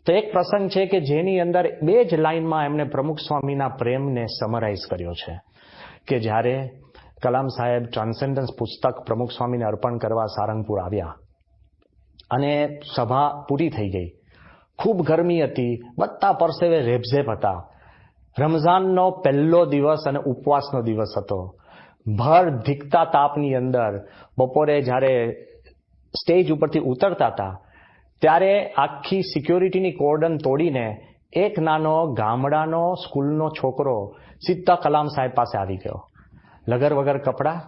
તો એક પ્રસંગ છે કે જેની અંદર 2 જ લાઈનમાં એમણે પ્રમુખ સ્વામીના પ્રેમને સમરાઇઝ કર્યો છે. કે જ્યારે કલામ સાહેબ ટ્રાન્સેન્ડન્સ પુસ્તક પ્રમુખ સ્વામીને અર્પણ કરવા સારંગપુર આવ્યા અને સભા પૂરી થઈ ગઈ. ખૂબ ગરમી હતી, બધા પરસેવે રેબઝેબ હતા. રમઝાનનો પહેલો દિવસ અને ઉપવાસનો દિવસ હતો. ભર ધીકતા તાપની અંદર બપોરે જ્યારે સ્ટેજ ઉપરથી ઉતરતા હતા ત્યારે આખી સિક્યોરિટીની કોર્ડન તોડીને એક નાનો ગામડાનો સ્કૂલનો છોકરો સીધા કલામ સાહેબ પાસે આવી ગયો, લગર વગર કપડાં,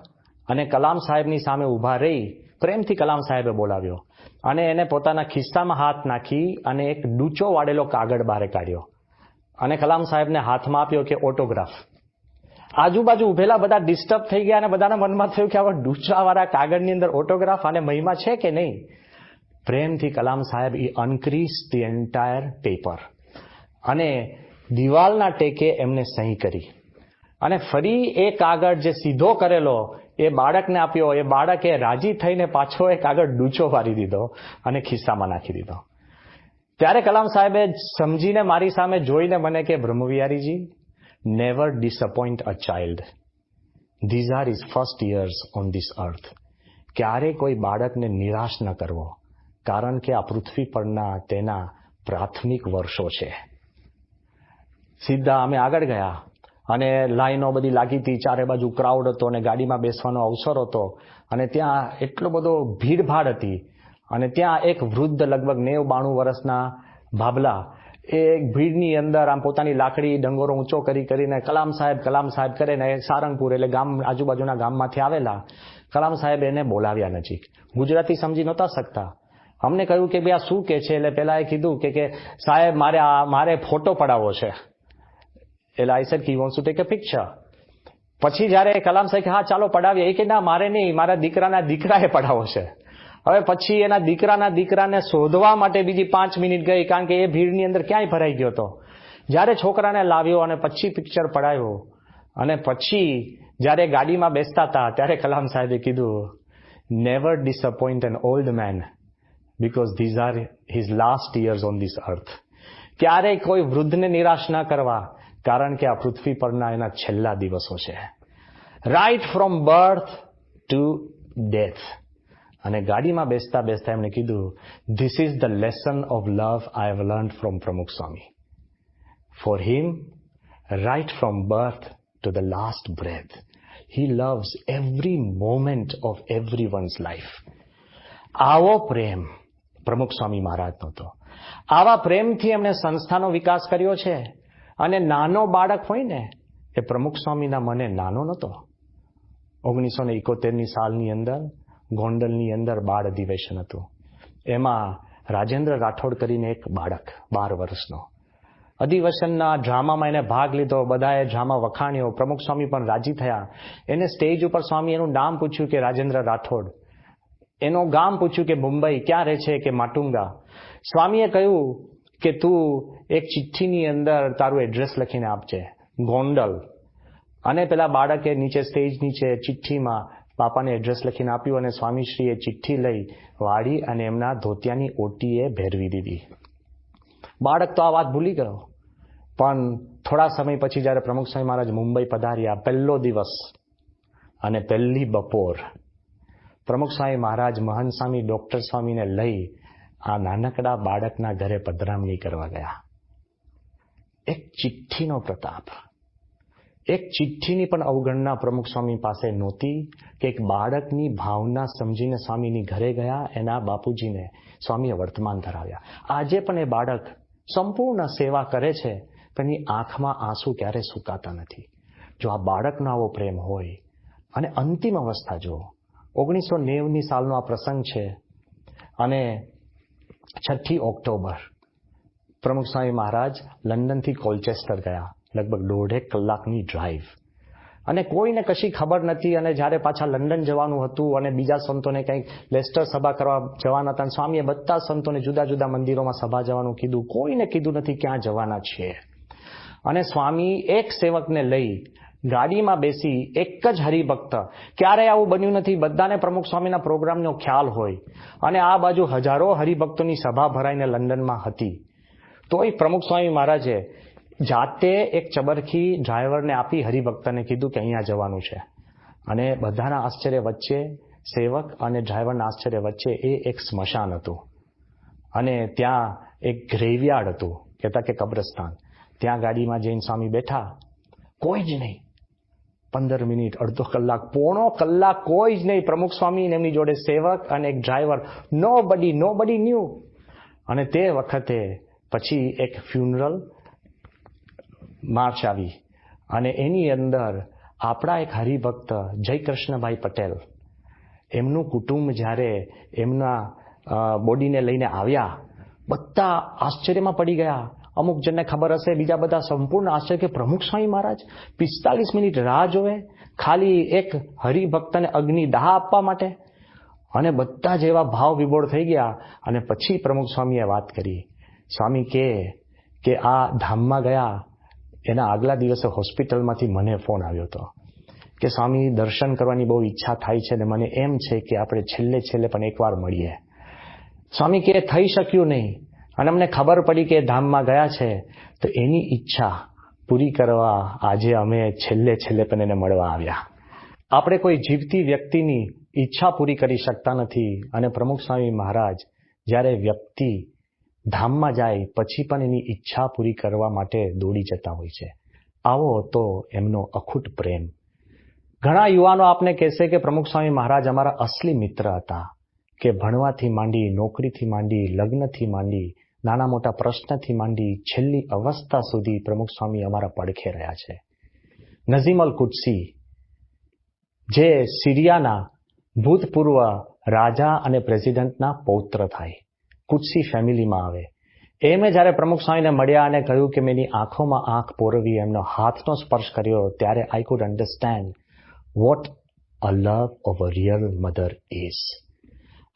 અને કલામ સાહેબની સામે ઊભા રહી પ્રેમથી કલામ સાહેબે બોલાવ્યો અને એને પોતાના ખિસ્સામાં હાથ નાખી અને એક ડૂચો વાળેલો કાગળ બહાર કાઢ્યો અને કલામ સાહેબને હાથમાં આપ્યો કે ઓટોગ્રાફ. આજુબાજુ ઉભેલા બધા ડિસ્ટર્બ થઈ ગયા અને બધાના મનમાં થયું કે આવા ડૂચાવાળા કાગળની અંદર ઓટોગ્રાફ આને મહિમા છે કે નહીં. પ્રેમથી કલામ સાહેબ અનક્રીઝ ધી એન્ટાયર પેપર અને દિવાલના ટેકે એમને સહી કરી અને ફરી એ કાગળ જે સીધો કરેલો એ બાળકને આપ્યો. એ બાળકે રાજી થઈને પાછો એ કાગળ ડૂચો વારી દીધો અને ખિસ્સામાં નાખી દીધો. ત્યારે કલામ સાહેબે સમજીને મારી સામે જોઈને મને કે બ્રહ્મવિહારીજી, never disappoint a child. These are his first years on this earth. ક્યારે કોઈ બાળકને નિરાશ ન કરવો, કારણ કે આ પૃથ્વી પરના તેના પ્રાથમિક વર્ષો છે. સીધા અમે આગળ ગયા અને લાઈનો બધી લાગી હતી, ચારે બાજુ ક્રાઉડ હતો અને ગાડીમાં બેસવાનો અવસર હતો અને ત્યાં એટલો બધો ભીડભાડ હતી અને ત્યાં એક વૃદ્ધ લગભગ 90-92 વર્ષના ભાભલા એ ભીડની અંદર આમ પોતાની લાકડી ડંગોરો ઊંચો કરીને કલામ સાહેબ કરીને સારંગપુર એટલે ગામ આજુબાજુના ગામમાંથી આવેલા કલામ સાહેબ એને બોલાવ્યા નજીક. ગુજરાતી સમજી નહોતા શકતા. અમને કહ્યું કે ભાઈ આ શું કે છે? એટલે પેલા એ કીધું કે સાહેબ મારે ફોટો પડાવવો છે. એટલે I said he wants to take a picture. પછી જ્યારે કલામ સાહેબ હા ચાલો પડાવીએ, એ કે ના મારે નહીં, મારા દીકરાએ પડાવવો છે. હવે પછી એના દીકરાને શોધવા માટે બીજી 5 મિનિટ ગઈ, કારણ કે એ ભીડની અંદર ક્યાંય ભરાઈ ગયો હતો. જ્યારે છોકરાને લાવ્યો અને પછી પિક્ચર પડાવ્યો અને પછી જ્યારે ગાડીમાં બેસતા હતા ત્યારે કલામ સાહેબે કીધું, never disappoint an old man because these are his last years on this earth. ક્યારેય કોઈ વૃદ્ધને નિરાશ ના કરવા, કારણ કે આ પૃથ્વી પરના એના છેલ્લા દિવસો છે. Right from birth to death. અને ગાડીમાં બેસતા એમણે કીધું, this is the lesson of love I have learned from Pramukh Swami. For him, right from birth to the last breath, he loves every moment of every one's life. આવો પ્રેમ પ્રમુખ સ્વામી મહારાજનો હતો. આવા પ્રેમથી એમણે સંસ્થાનો વિકાસ કર્યો છે. અને નાનો બાળક હોય ને એ પ્રમુખ સ્વામીના મને નાનો નહોતો. 1971 સાલની અંદર ગોંડલની અંદર બાળ અધિવેશન હતું. એમાં રાજેન્દ્ર રાઠોડ કરીને એક બાળક 12 વર્ષનો અધિવેશનના ડ્રામામાં એને ભાગ લીધો. બધાએ ડ્રામા વખાણ્યો. પ્રમુખ સ્વામી પણ રાજી થયા. એને સ્ટેજ ઉપર સ્વામી એનું નામ પૂછ્યું કે રાજેન્દ્ર રાઠોડ. એનું ગામ પૂછ્યું કે મુંબઈ. ક્યાં રહે છે? કે માટુંગા. સ્વામીએ કહ્યું કે તું એક ચિઠ્ઠીની અંદર તારું એડ્રેસ લખીને આપજે, ગોંડલ. અને પેલા બાળકે નીચે સ્ટેજ નીચે ચિઠ્ઠીમાં બાપાને એડ્રેસ લખીને આપ્યું. અને સ્વામીશ્રીએ ચિઠ્ઠી લઈ વાળી અને એમના ધોતિયાની ઓટીએ ભેરવી દીધી. બાળક તો આ વાત ભૂલી ગયો. પણ થોડા સમય પછી જ્યારે પ્રમુખ સ્વામી મહારાજ મુંબઈ પધાર્યા, પહેલો દિવસ અને પહેલી બપોર પ્રમુખ સ્વામી મહારાજ મહંત સ્વામી ડોક્ટર સ્વામીને લઈ આ નાનકડા બાળકના ઘરે પધરામણી કરવા ગયા. એક ચિઠ્ઠીનો પ્રતાપ, એક ચિઠ્ઠીની પણ અવગણના પ્રમુખ સ્વામી પાસે નહોતી કે એક બાળકની ભાવના સમજીને સ્વામીની ઘરે ગયા. એના બાપુજીને સ્વામીએ વર્તમાન ધરાવ્યા. આજે પણ એ બાળક સંપૂર્ણ સેવા કરે છે, પણ એની આંખમાં આંસુ ક્યારે સુકાતા નથી. જો આ બાળકનો આવો પ્રેમ હોય. અને અંતિમ અવસ્થા જો 1990 સાલનો આ પ્રસંગ છે. અને 6 ઓક્ટોબર પ્રમુખ સ્વામી મહારાજ લંડનથી કોલ્ચેસ્ટર ગયા, લગભગ 1.5 કલાકની ડ્રાઈવ. અને કોઈને કશી ખબર નથી. અને જ્યારે પાછા લંડન જવાનું હતું અને બીજા સંતોને કંઈક લેસ્ટર સભા કરવા જવાના હતા, સ્વામીએ બધા સંતોને જુદા જુદા મંદિરોમાં સભા જવાનું કીધું. કોઈને કીધું નથી ક્યાં જવાના છીએ. અને સ્વામી એક સેવકને લઈ ગાડીમાં બેસી, એક જ હરિભક્ત, ક્યારેય આવું બન્યું નથી. બધાને પ્રમુખ સ્વામીના પ્રોગ્રામનો ખ્યાલ હોય. અને આ બાજુ હજારો હરિભક્તોની સભા ભરાઈને લંડનમાં હતી. તોય પ્રમુખ સ્વામી મહારાજે જાતે એક ચબરખી ડ્રાઈવરને આપી હરિભક્તને કીધું કે અહીંયા જવાનું છે. અને બધાના આશ્ચર્ય વચ્ચે, સેવક અને ડ્રાઈવરના આશ્ચર્ય વચ્ચે એ એક સ્મશાન હતું. અને ત્યાં એક ગ્રેવયાર્ડ હતું, કહેતા કે કબ્રસ્તાન. ત્યાં ગાડીમાં જઈને સ્વામી બેઠા. કોઈ જ નહીં. 15 મિનિટ, અડધો કલાક, પોણો કલાક કોઈ જ નહીં. પ્રમુખ સ્વામી એમની જોડે સેવક અને એક ડ્રાઈવર. નો બડી ન્યૂ. અને તે વખતે પછી એક ફ્યુનરલ માર્ચ આવી. અને એની અંદર આપણા એક હરિભક્ત જયકૃષ્ણભાઈ પટેલ, એમનું કુટુંબ જ્યારે એમના બોડીને લઈને આવ્યા, બધા આશ્ચર્યમાં પડી ગયા. અમુક જણને ખબર હશે, બીજા બધા સંપૂર્ણ આશ્ચર્ય કે પ્રમુખ સ્વામી મહારાજ 45 મિનિટ રાહ જોવે ખાલી એક હરિભક્તને અગ્નિ દાહ આપવા માટે. અને બધા જ એવા ભાવ વિભોર થઈ ગયા. અને પછી પ્રમુખ સ્વામીએ વાત કરી. સ્વામી કે આ ધામમાં ગયા એના આગલા દિવસે હોસ્પિટલમાંથી મને ફોન આવ્યો હતો કે સ્વામી દર્શન કરવાની બહુ ઈચ્છા થાય છે ને મને એમ છે કે આપણે છેલ્લે પણ એકવાર મળીએ. સ્વામી કે થઈ શક્યું નહીં. અને અમને ખબર પડી કે ધામમાં ગયા છે, તો એની ઈચ્છા પૂરી કરવા આજે અમે છેલ્લે પણ એને મળવા આવ્યા. આપણે કોઈ જીવતી વ્યક્તિની ઈચ્છા પૂરી કરી શકતા નથી. અને પ્રમુખ સ્વામી મહારાજ જ્યારે વ્યક્તિ ધામમાં જાય પછી પણ એની ઈચ્છા પૂરી કરવા માટે દોડી જતા હોય છે. આવો તો એમનો અખૂટ પ્રેમ. ઘણા યુવાનો આપને કહેશે કે પ્રમુખ સ્વામી મહારાજ અમારા અસલી મિત્ર હતા, કે ભણવાથી માંડી, નોકરીથી માંડી, લગ્નથી માંડી, નાના મોટા પ્રશ્નથી માંડી છેલ્લી અવસ્થા સુધી પ્રમુખ સ્વામી અમારા પડખે રહ્યા છે. નઝીમ અલ કુદસી, જે સિરિયાના ભૂતપૂર્વ રાજા અને પ્રેસિડેન્ટના પૌત્ર થાય, કુદસી ફેમિલીમાં આવે, એમે જ્યારે પ્રમુખ સ્વામીને મળ્યા અને કહ્યું કે મેની આંખોમાં આંખ પોરવી, એમનો હાથનો સ્પર્શ કર્યો, ત્યારે I could understand what a love of a real mother is.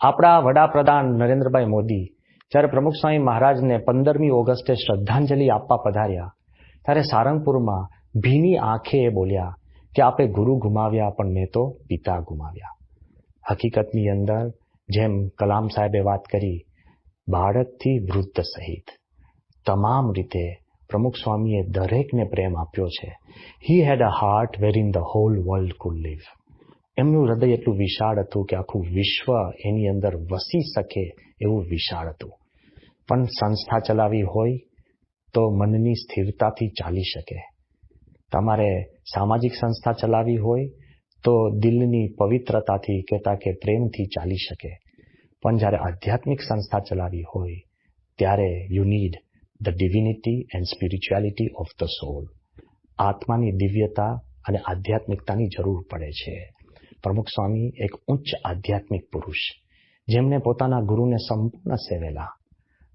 આપણા વડાપ્રધાન નરેન્દ્રભાઈ મોદી જ્યારે પ્રમુખ સ્વામી મહારાજને 15મી ઓગસ્ટે શ્રદ્ધાંજલિ આપવા પધાર્યા, ત્યારે સારંગપુરમાં ભીની આંખે એ બોલ્યા કે આપે ગુરુ ગુમાવ્યા પણ મેં તો પિતા ગુમાવ્યા. હકીકતની અંદર જેમ કલામ સાહેબે વાત કરી, બાળકથી વૃદ્ધ સહિત તમામ રીતે પ્રમુખ સ્વામીએ દરેકને પ્રેમ આપ્યો છે. He had a heart where in the whole world could live. એમનું હૃદય એટલું વિશાળ હતું કે આખું વિશ્વ એની અંદર વસી શકે એવું વિશાળ હતું. પણ સંસ્થા ચલાવી હોય તો મનની સ્થિરતાથી ચાલી શકે. તમારે સામાજિક સંસ્થા ચલાવી હોય તો દિલની પવિત્રતાથી, કહેતા કે પ્રેમથી ચાલી શકે. પણ જ્યારે આધ્યાત્મિક સંસ્થા ચલાવી હોય ત્યારે you need the divinity and spirituality of the સોલ. આત્માની દિવ્યતા અને આધ્યાત્મિકતાની જરૂર પડે છે. પ્રમુખ સ્વામી એક ઉચ્ચ આધ્યાત્મિક પુરુષ, જેમને પોતાના ગુરુને સંપૂર્ણ સેવેલા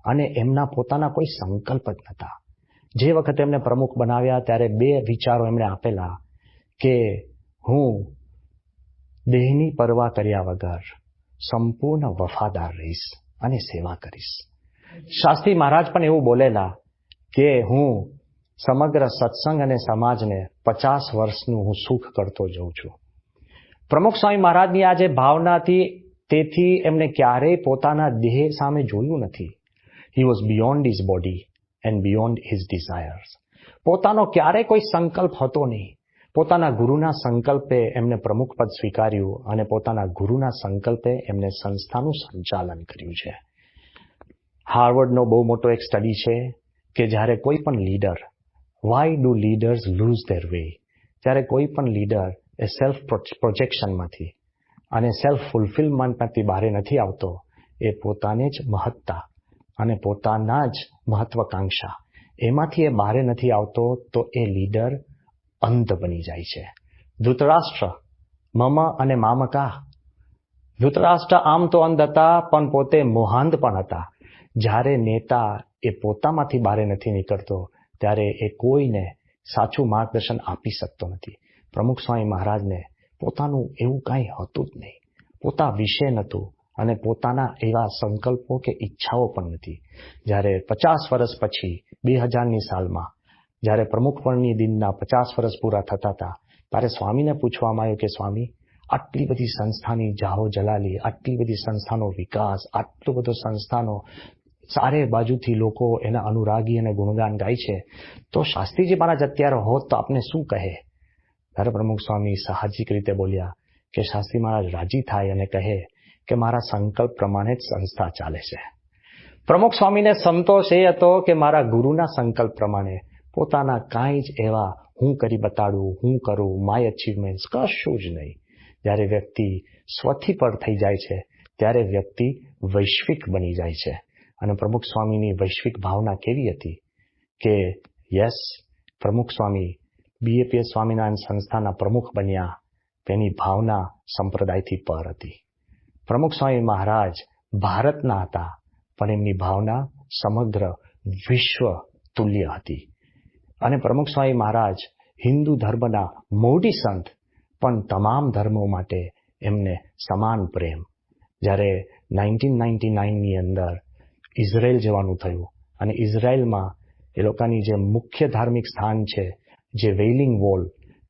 અને એમના પોતાના કોઈ સંકલ્પ જ નહોતા. જે વખતે એમને પ્રમુખ બનાવ્યા ત્યારે 2 વિચારો એમણે આપેલા કે હું દેહની પરવા કર્યા વગર સંપૂર્ણ વફાદાર રહીશ અને સેવા કરીશ. શાસ્ત્રી મહારાજ પણ એવું બોલેલા કે હું સમગ્ર સત્સંગ અને સમાજને 50 વર્ષનું હું સુખ કરતો જઉં છું. પ્રમુખ સ્વામી મહારાજની આ જે ભાવના હતી, તેથી એમને ક્યારેય પોતાના દેહ સામે જોયું નથી. He was beyond his body and beyond his desires. પોતાનો ક્યારેય કોઈ સંકલ્પ હતો નહીં. પોતાના ગુરુના સંકલ્પે એમને પ્રમુખ પદ સ્વીકાર્યું અને પોતાના ગુરુના સંકલ્પે એમને સંસ્થાનું સંચાલન કર્યું છે. હાર્વર્ડનો બહુ મોટો એક સ્ટડી છે કે જ્યારે કોઈ પણ leader, why do leaders lose their way, જ્યારે કોઈ પણ લીડર એ સેલ્ફ પ્રોજેક્શનમાંથી અને સેલ્ફ ફુલફિલમેન્ટમાંથી બહાર નથી આવતો, એ પોતાને જ મહત્તા અને પોતાના જ મહત્વાકાંક્ષા એમાંથી એ બહાર નથી આવતો, તો એ લીડર અંધ બની જાય છે. ધૃતરાષ્ટ્ર મમ અને મામકા. ધૃતરાષ્ટ્ર આમ તો અંધ હતા પણ પોતે મોહાંધ પણ હતા. જ્યારે નેતા એ પોતામાંથી બહાર નથી નીકળતો ત્યારે એ કોઈને સાચું માર્ગદર્શન આપી શકતો નથી. પ્રમુખ સ્વામી મહારાજને પોતાનું એવું કાંઈ હતું જ નહીં. પોતા વિશે નહોતું અને પોતાના એવા સંકલ્પો કે ઈચ્છાઓ પણ નથી. જ્યારે 50 વર્ષ પછી 2000ની સાલમાં જ્યારે પ્રમુખપણની દિનના 50 વર્ષ પૂરા થતા હતા, ત્યારે સ્વામીને પૂછવામાં આવ્યું કે સ્વામી, આટલી બધી સંસ્થાની જાહો જલાલી, આટલી બધી સંસ્થાનો વિકાસ, આટલો બધો સંસ્થાનો ચારે બાજુથી લોકો એના અનુરાગી અને ગુણગાન ગાય છે, તો શાસ્ત્રીજી મહારાજ અત્યારે હોત તો આપને શું કહે? ત્યારે પ્રમુખ સ્વામી સાહજિક રીતે બોલ્યા કે શાસ્ત્રી મહારાજ રાજી થાય અને કહે કે મારા સંકલ્પ પ્રમાણે જ સંસ્થા ચાલે છે. પ્રમુખ સ્વામીને સંતોષ એ હતો કે મારા ગુરુના સંકલ્પ પ્રમાણે પોતાના કાંઈ જ એવા હું કરી બતાડું, હું કરું, માય અચીવમેન્ટ્સ કશું જ નહીં. જ્યારે વ્યક્તિ સ્વથી પર થઈ જાય છે ત્યારે વ્યક્તિ વૈશ્વિક બની જાય છે. અને પ્રમુખ સ્વામીની વૈશ્વિક ભાવના કેવી હતી કે યસ, પ્રમુખ સ્વામી BAPS સ્વામિનારાયણ સંસ્થાના પ્રમુખ બન્યા, તેની ભાવના સંપ્રદાયથી પર હતી. પ્રમુખ સ્વામી મહારાજ ભારતના હતા પણ એમની ભાવના સમગ્ર વિશ્વ તુલ્ય હતી. અને પ્રમુખ સ્વામી મહારાજ હિન્દુ ધર્મના મોટી સંત પણ તમામ ધર્મો માટે એમને સમાન પ્રેમ. જ્યારે 1999ની અંદર ઇઝરાયલ જવાનું થયું અને ઇઝરાયલમાં એ લોકોની જે મુખ્ય ધાર્મિક સ્થાન છે, જે વેઇલિંગ વોલ,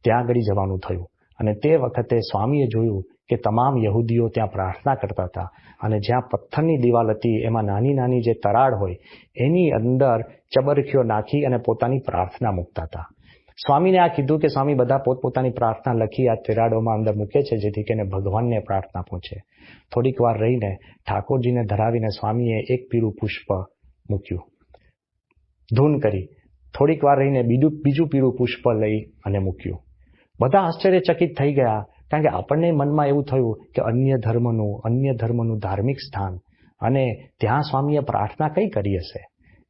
ત્યાં આગળ જવાનું થયું. અને તે વખતે સ્વામીએ જોયું કે તમામ યહૂદીઓ ત્યાં પ્રાર્થના કરતા હતા અને જ્યાં પથ્થરની દિવાલ હતી એમાં નાની નાની જે તરાડ હોય એની અંદર ચબરખીઓ નાખી અને પોતાની પ્રાર્થના મૂકતા હતા. સ્વામીને આ કીધું કે સ્વામી, બધા પોતપોતાની પ્રાર્થના લખી આ તિરાડોમાં અંદર મૂકે છે જેથી કરીને ભગવાનને પ્રાર્થના પહોંચે. થોડીક વાર રહીને ઠાકોરજીને ધરાવીને સ્વામીએ એક પીળું પુષ્પ મૂક્યું, ધૂન કરી. થોડીક વાર રહીને બીજું પીળું પુષ્પ લઈ અને મૂક્યું. બધા આશ્ચર્યચકિત થઈ ગયા, કારણ કે આપણને મનમાં એવું થયું કે અન્ય ધર્મનું ધાર્મિક સ્થાન અને ત્યાં સ્વામીએ પ્રાર્થના કઈ કરી હશે.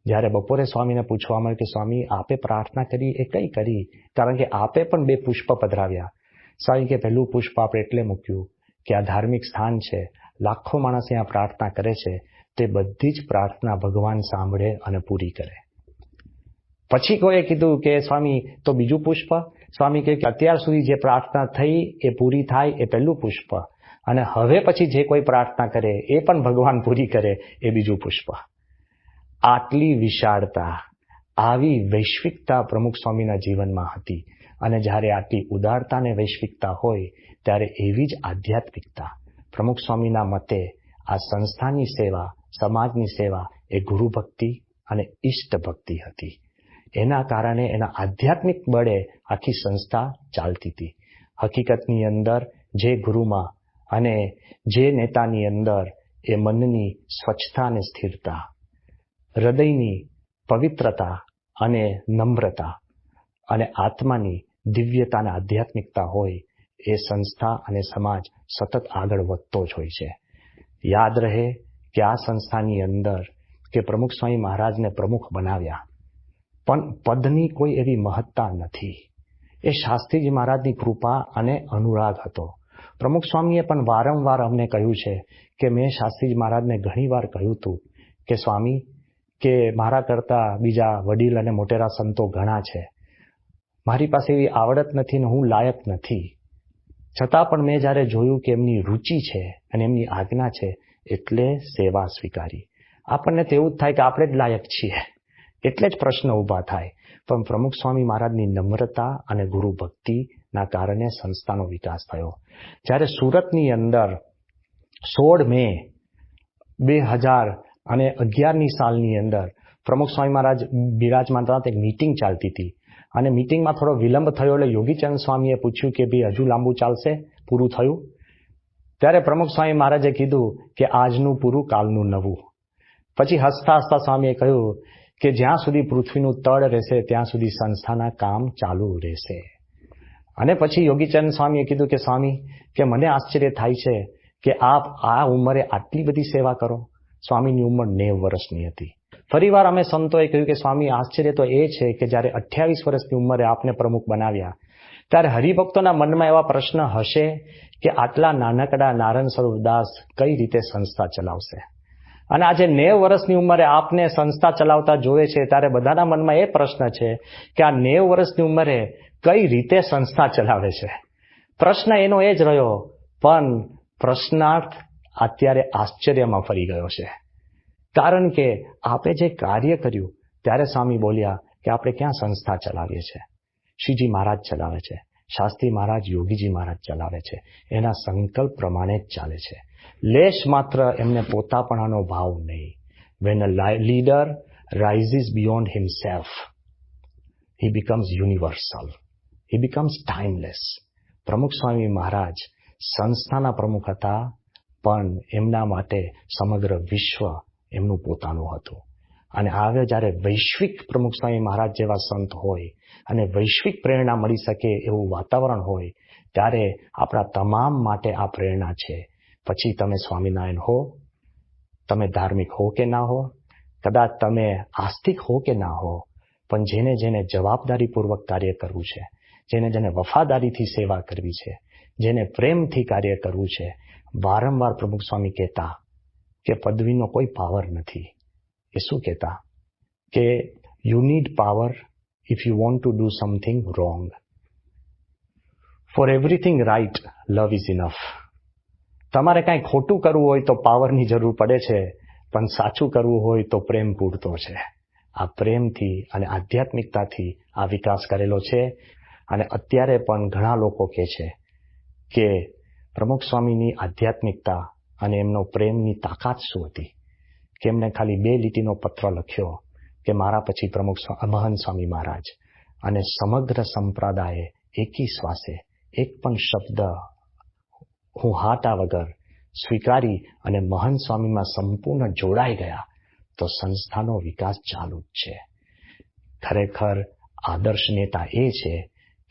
જ્યારે બપોરે સ્વામીને પૂછવામાં આવ્યું કે સ્વામી, આપે પ્રાર્થના કરી એ કઈ કરી? કારણ કે આપે પણ 2 પુષ્પ પધરાવ્યા. સ્વામી કે પહેલું પુષ્પ આપણે એટલે મૂક્યું કે આ ધાર્મિક સ્થાન છે, લાખો માણસ અહીંયા પ્રાર્થના કરે છે, તે બધી જ પ્રાર્થના ભગવાન સાંભળે અને પૂરી કરે. પછી કોઈએ કીધું કે સ્વામી, તો બીજું પુષ્પ? સ્વામી કહે કે અત્યાર સુધી જે પ્રાર્થના થઈ એ પૂરી થાય એ પહેલું પુષ્પ, અને હવે પછી જે કોઈ પ્રાર્થના કરે એ પણ ભગવાન પૂરી કરે એ બીજું પુષ્પ. આટલી વિશાળતા, આવી વૈશ્વિકતા પ્રમુખ સ્વામીના જીવનમાં હતી. અને જ્યારે આટલી ઉદારતા અને વૈશ્વિકતા હોય ત્યારે એવી જ આધ્યાત્મિકતા. પ્રમુખ સ્વામીના મતે આ સંસ્થાની સેવા, સમાજની સેવા એ ગુરુ ભક્તિ અને ઈષ્ટ ભક્તિ હતી. એના કારણે એના આધ્યાત્મિક બળે આખી સંસ્થા ચાલતી હતી. હકીકતની અંદર જે ગુરુમાં અને જે નેતાની અંદર એ મનની સ્વચ્છતા અને સ્થિરતા, હૃદયની પવિત્રતા અને નમ્રતા અને આત્માની દિવ્યતા અને આધ્યાત્મિકતા હોય, એ સંસ્થા અને સમાજ સતત આગળ વધતો જ હોય છે. યાદ રહે કે આ સંસ્થાની અંદર કે પ્રમુખ સ્વામી મહારાજને પ્રમુખ બનાવ્યા, પણ પદની કોઈ એવી મહત્તા નથી. એ શાસ્ત્રીજી મહારાજની કૃપા અને અનુરાગ હતો. પ્રમુખ સ્વામીએ પણ વારંવાર અમને કહ્યું છે કે મેં શાસ્ત્રીજી મહારાજને ઘણીવાર કહ્યું હતું કે સ્વામી, કે મારા કરતા બીજા વડીલ અને મોટેરા સંતો ઘણા છે, મારી પાસે એવી આવડત નથી ને હું લાયક નથી, છતાં પણ મેં જ્યારે જોયું કે એમની રુચિ છે અને એમની આજ્ઞા છે એટલે સેવા સ્વીકારી. આપણને તો એવું જ થાય કે આપણે જ લાયક છીએ એટલે જ પ્રશ્ન ઊભા થાય. પણ પ્રમુખ સ્વામી મહારાજની નમ્રતા અને ગુરુ ભક્તિના કારણે સંસ્થાનો વિકાસ થયો. જ્યારે સુરતની અંદર 16 મે 2011ની સાલની અંદર પ્રમુખ સ્વામી મહારાજ બિરાજમાન હતા, એક મીટિંગ ચાલતી હતી અને મીટિંગમાં થોડો વિલંબ થયો એટલે યોગીચંદ સ્વામીએ પૂછ્યું કે ભાઈ હજુ લાંબુ ચાલશે, પૂરું થયું? ત્યારે પ્રમુખ સ્વામી મહારાજે કીધું કે આજનું પૂરું કાલનું નવું. પછી હસતા હસતા સ્વામીએ કહ્યું કે જ્યાં સુધી પૃથ્વીનું તળ રહેશે ત્યાં સુધી સંસ્થાના કામ ચાલુ રહેશે. અને પછી યોગીચંદ સ્વામીએ કીધું કે સ્વામી, કે મને આશ્ચર્ય થાય છે કે આપ આ ઉંમરે આટલી બધી સેવા કરો. સ્વામીની ઉંમર 90 વર્ષની હતી. ફરીવાર અમે સંતોએ કહ્યું કે સ્વામી, આશ્ચર્ય તો એ છે કે જ્યારે 28 વર્ષની ઉંમરે આપને પ્રમુખ બનાવ્યા ત્યારે હરિભક્તોના મનમાં એવા પ્રશ્ન હશે કે આટલા નાનકડા નારાયણ સ્વરૂપદાસ કઈ રીતે સંસ્થા ચલાવશે. અને આજે 90 વર્ષની ઉંમરે આપને સંસ્થા ચલાવતા જોવે છે ત્યારે બધાના મનમાં એ પ્રશ્ન છે કે આ 90 વર્ષની ઉંમરે કઈ રીતે સંસ્થા ચલાવે છે. પ્રશ્ન એનો એ જ રહ્યો, પણ પ્રશ્નાર્થ અત્યારે આશ્ચર્યમાં ફરી ગયો છે. કારણ કે આપે જે કાર્ય કર્યું ત્યારે સ્વામી બોલ્યા કે આપણે ક્યાં સંસ્થા ચલાવીએ છીએ, શ્રીજી મહારાજ ચલાવે છે, શાસ્ત્રી મહારાજ, યોગીજી મહારાજ ચલાવે છે, એના સંકલ્પ પ્રમાણે જ ચાલે છે. લેશ માત્ર એમને પોતાપણાનો ભાવ નહીં. When a leader rises beyond himself, he becomes universal. He becomes timeless. પ્રમુખ સ્વામી મહારાજ સંસ્થાના પ્રમુખ હતા, પણ એમના માટે સમગ્ર વિશ્વ એમનું પોતાનું હતું. અને હવે જ્યારે વૈશ્વિક પ્રમુખ સ્વામી મહારાજ જેવા સંત હોય અને વૈશ્વિક પ્રેરણા મળી શકે એવું વાતાવરણ હોય ત્યારે આપણા તમામ માટે આ પ્રેરણા છે. પછી તમે સ્વામિનારાયણ હો, તમે ધાર્મિક હો કે ના હો, કદાચ તમે આસ્તિક હો કે ના હો, પણ જેને જેને જવાબદારીપૂર્વક કાર્ય કરવું છે, જેને જેને વફાદારીથી સેવા કરવી છે, જેને પ્રેમથી કાર્ય કરવું છે, વારંવાર પ્રમુખ સ્વામી કહેતા કે પદવીનો કોઈ પાવર નથી. એ શું કહેતા કે you need power if you want to do something wrong. For everything right love is enough. તમારે કાંઈ ખોટું કરવું હોય તો પાવરની જરૂર પડે છે, પણ સાચું કરવું હોય તો પ્રેમ પૂરતો છે. આ પ્રેમથી અને આધ્યાત્મિકતાથી આ વિકાસ કરેલો છે. અને અત્યારે પણ ઘણા લોકો કહે છે કે પ્રમુખ સ્વામીની આધ્યાત્મિકતા અને એમનો પ્રેમની તાકાત શું હતી કે એમને ખાલી 2 લીટીનો પત્ર લખ્યો કે મારા પછી પ્રમુખ મહંત સ્વામી મહારાજ અને સમગ્ર સંપ્રદાયે એકી શ્વાસે એક પણ શબ્દ હું હાટા વગર સ્વીકારી અને મહંત સ્વામીમાં સંપૂર્ણ જોડાઈ ગયા તો સંસ્થાનો વિકાસ ચાલુ જ છે. ખરેખર આદર્શ નેતા એ છે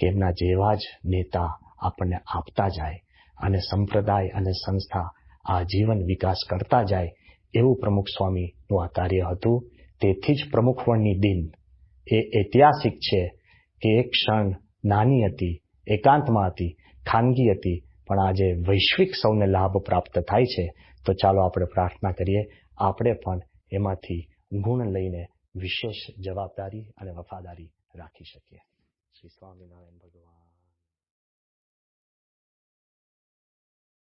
કે એમના જેવા જ નેતા આપણને આપતા જાય અને સંપ્રદાય અને સંસ્થા આજીવન વિકાસ કરતા જાય એવું પ્રમુખ સ્વામીનું આ કાર્ય હતું. તેથી જ પ્રમુખ વળની દિન એ ઐતિહાસિક છે કે એક ક્ષણ નાની હતી, એકાંતમાં હતી, ખાનગી હતી, પણ આજે વૈશ્વિક સૌને લાભ પ્રાપ્ત થાય છે. તો ચાલો આપણે પ્રાર્થના કરીએ, આપણે પણ એમાંથી ગુણ લઈને વિશેષ જવાબદારી અને વફાદારી રાખી શકીએ. શ્રી સ્વામિનારાયણ ભગવાન.